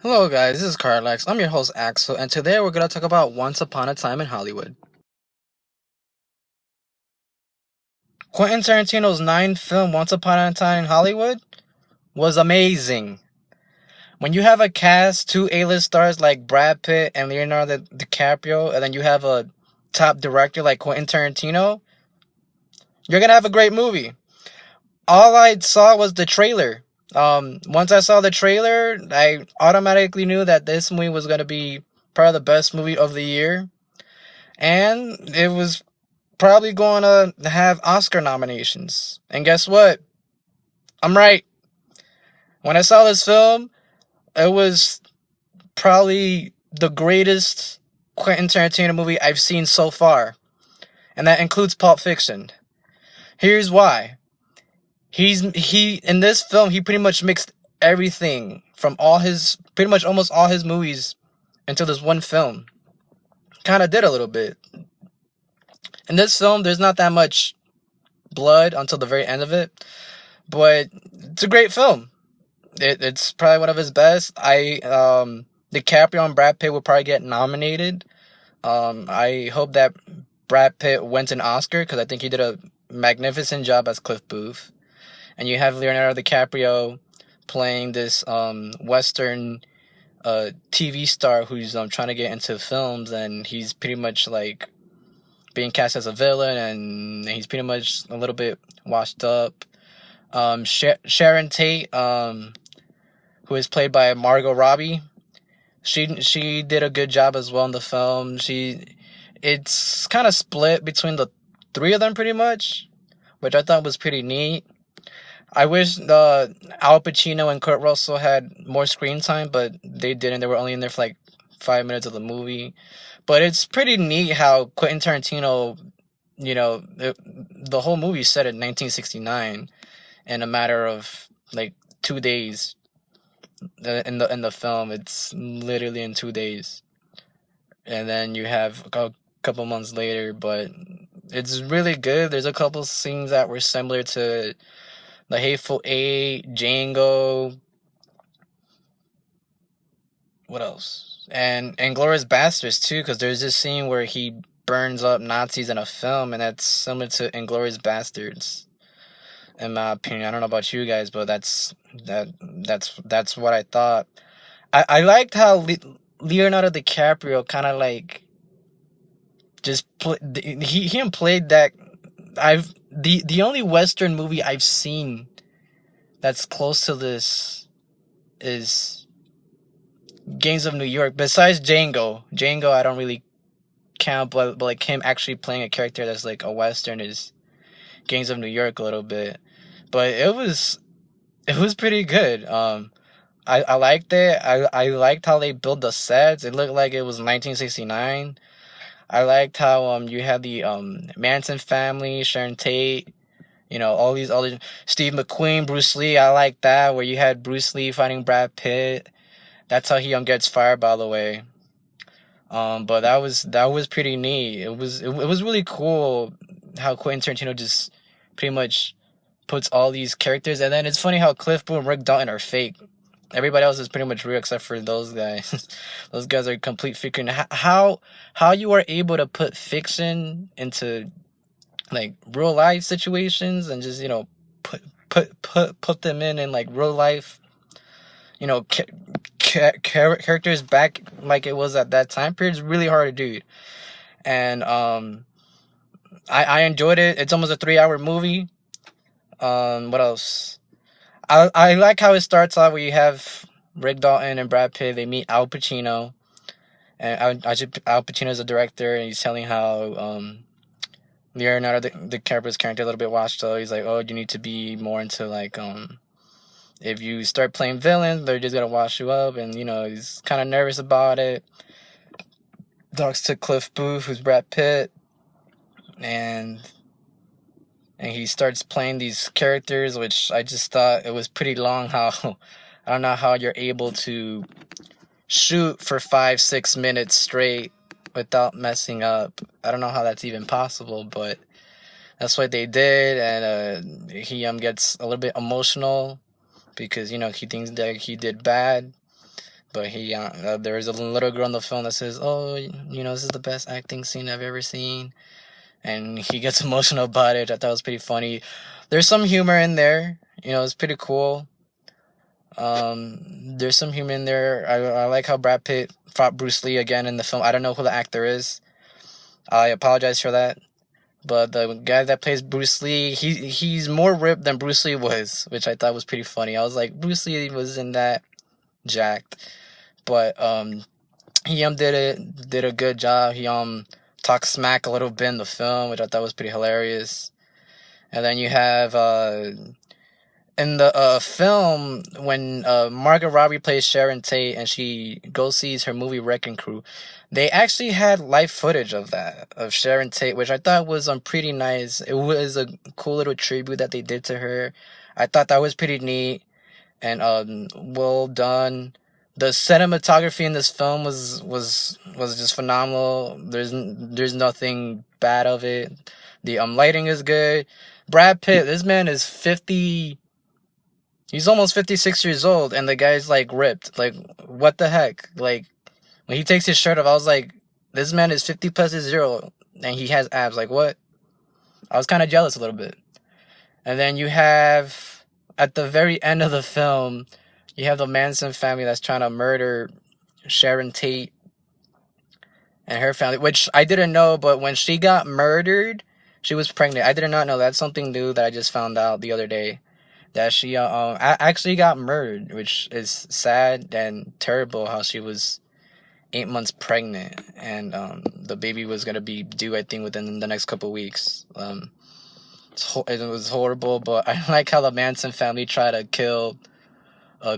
Hello guys, this is Carlax. I'm your host Axel, and today we're gonna talk about Once Upon a Time in Hollywood. Quentin Tarantino's ninth film, Once Upon a Time in Hollywood, was amazing. When you have a cast, two A-list stars like Brad Pitt and Leonardo DiCaprio, and then you have a top director like Quentin Tarantino, you're gonna have a great movie. All I saw was the trailer. Once I saw the trailer, I automatically knew that this movie was gonna be probably the best movie of the year, and it was probably going to have Oscar nominations. And guess what? I'm right. When I saw this film, it was probably the greatest Quentin Tarantino movie I've seen so far, and that includes Pulp Fiction. Here's why. He in this film he pretty much mixed everything from all his pretty much almost all his movies into this one film. Kind of did a little bit. In this film, there's not that much blood until the very end of it, but it's a great film. It's probably one of his best. DiCaprio and Brad Pitt will probably get nominated. I hope that Brad Pitt wins an Oscar because I think he did a magnificent job as Cliff Booth. And you have Leonardo DiCaprio playing this Western TV star who's trying to get into films, and he's pretty much like being cast as a villain, and he's pretty much a little bit washed up. Sharon Tate, who is played by Margot Robbie, she did a good job as well in the film. It's kind of split between the three of them pretty much, which I thought was pretty neat. I wish Al Pacino and Kurt Russell had more screen time, but they didn't. They were only in there for like 5 minutes of the movie. But it's pretty neat how Quentin Tarantino, the whole movie is set in 1969 in a matter of like 2 days. In the film, it's literally in 2 days, and then you have a couple months later. But it's really good. There's a couple scenes that were similar to The Hateful Eight, Django. What else? And Inglourious Basterds too, because there's this scene where he burns up Nazis in a film, and that's similar to Inglourious Basterds, in my opinion. I don't know about you guys, but that's what I thought. I liked how Leonardo DiCaprio kind of like just he played that. The only Western movie I've seen that's close to this is Gangs of New York. Besides Django I don't really count, but like him actually playing a character that's like a Western is Gangs of New York a little bit. But it was pretty good. I liked it. I liked how they built the sets. It looked like it was 1969. I liked how you had the Manson family, Sharon Tate, all these Steve McQueen, Bruce Lee. I like that where you had Bruce Lee fighting Brad Pitt. That's how he gets fired, by the way. But that was pretty neat. It was really cool how Quentin Tarantino just pretty much puts all these characters, and then it's funny how Cliff Booth and Rick Dalton are fake. Everybody else is pretty much real except for those guys. Those guys are complete fiction. How you are able to put fiction into like real life situations and just put them in like real life, characters back like it was at that time period is really hard to do. And I enjoyed it. It's almost a 3 hour movie. What else? I like how it starts out where you have Rick Dalton and Brad Pitt. They meet Al Pacino, and Al Pacino is the director, and he's telling how Leonardo DiCaprio's character a little bit washed up. He's like, oh, you need to be more into like if you start playing villains, they're just gonna wash you up, and he's kind of nervous about it. Talks to Cliff Booth, who's Brad Pitt, and he starts playing these characters, which I just thought it was pretty long. How I don't know how you're able to shoot for 5-6 minutes straight without messing up. I don't know how that's even possible, but that's what they did. And he gets a little bit emotional because he thinks that he did bad But there is a little girl in the film that says, "Oh, this is the best acting scene I've ever seen," and he gets emotional about it. I thought it was pretty funny. There's some humor in there. It's pretty cool. There's some humor in there. I like how Brad Pitt fought Bruce Lee again in the film. I don't know who the actor is. I apologize for that. But the guy that plays Bruce Lee, he's more ripped than Bruce Lee was, which I thought was pretty funny. I was like, Bruce Lee wasn't that jacked, but he did a good job. He talked smack a little bit in the film, which I thought was pretty hilarious. And then you have in the film, when Margot Robbie plays Sharon Tate and she goes sees her movie Wrecking Crew, they actually had live footage of that, of Sharon Tate, which I thought was pretty nice. It was a cool little tribute that they did to her. I thought that was pretty neat and well done. The cinematography in this film was just phenomenal. There's nothing bad of it. The lighting is good. Brad Pitt, this man is 50. He's almost 56 years old, and the guy's like ripped. Like, what the heck? Like, when he takes his shirt off, I was like, this man is 50 plus his 0, and he has abs. Like, what? I was kind of jealous a little bit. And then you have, at the very end of the film, you have the Manson family that's trying to murder Sharon Tate and her family, which I didn't know, but when she got murdered, she was pregnant. I did not know. That's something new that I just found out the other day. That she actually got murdered, which is sad and terrible how she was 8 months pregnant, and the baby was going to be due, I think, within the next couple of weeks. It was horrible, but I like how the Manson family tried to kill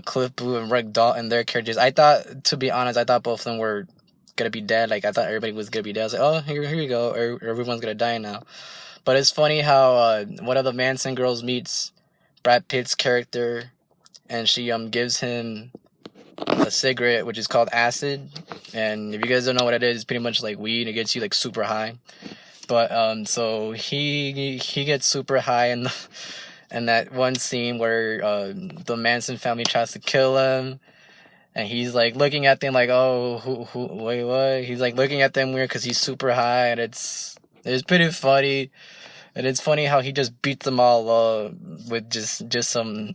Cliff Booth and Rick Dalton, their characters. To be honest, I thought both of them were going to be dead. Like, I thought everybody was going to be dead. I was like, oh, here you go, everyone's going to die now. But it's funny how one of the Manson girls meets Brad Pitt's character, and she gives him a cigarette, which is called acid. And if you guys don't know what it is, it's pretty much like weed. It gets you like super high. But so he gets super high in that one scene where the Manson family tries to kill him, and he's like looking at them like, oh, wait, what? He's like looking at them weird because he's super high, and it's pretty funny. And it's funny how he just beats them all up with just some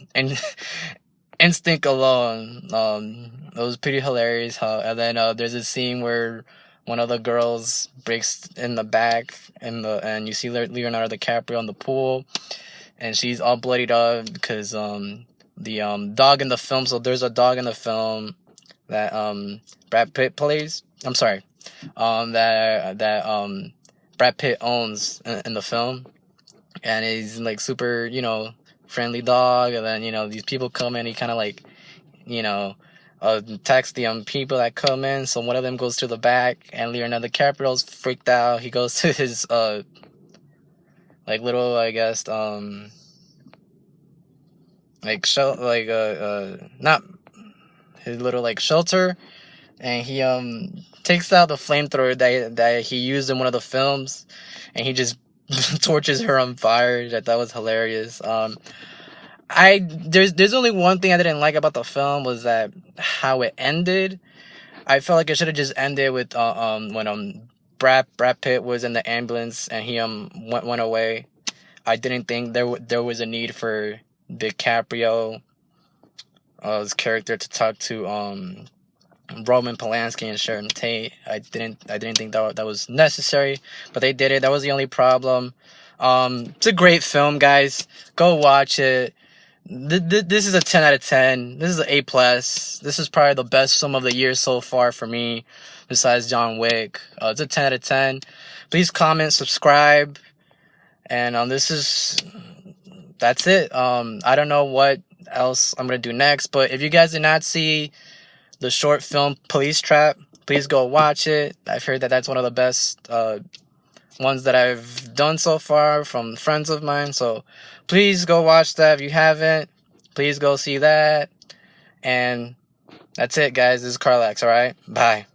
instinct alone. It was pretty hilarious. And then there's a scene where one of the girls breaks in the back, and you see Leonardo DiCaprio in the pool, and she's all bloodied up because the dog in the film. So there's a dog in the film that Brad Pitt plays. I'm sorry, that Brad Pitt owns in the film, and he's like super, friendly dog. And then these people come in, he kind of like, attacks the people that come in. So one of them goes to the back, and Leonardo DiCaprio's freaked out. He goes to his like little, I guess, like not his little like shelter, and he takes out the flamethrower that he used in one of the films, and he just torches her on fire. That was hilarious. There's only one thing I didn't like about the film, was that how it ended. I felt like it should have just ended with when Brad Pitt was in the ambulance and he went away. I didn't think there was a need for DiCaprio his character to talk to Roman Polanski and Sharon Tate. I didn't think that was necessary, but they did it. That was the only problem. It's a great film, guys. Go watch it. This is a 10 out of 10. This is an A+. This is probably the best film of the year so far for me, besides John Wick. It's a 10 out of 10. Please comment, subscribe, and that's it. I don't know what else I'm gonna do next, but if you guys did not see the short film Police Trap, please go watch it. I've heard that that's one of the best ones that I've done so far from friends of mine. So please go watch that. If you haven't, please go see that. And that's it, guys. This is Carlax. All right, bye.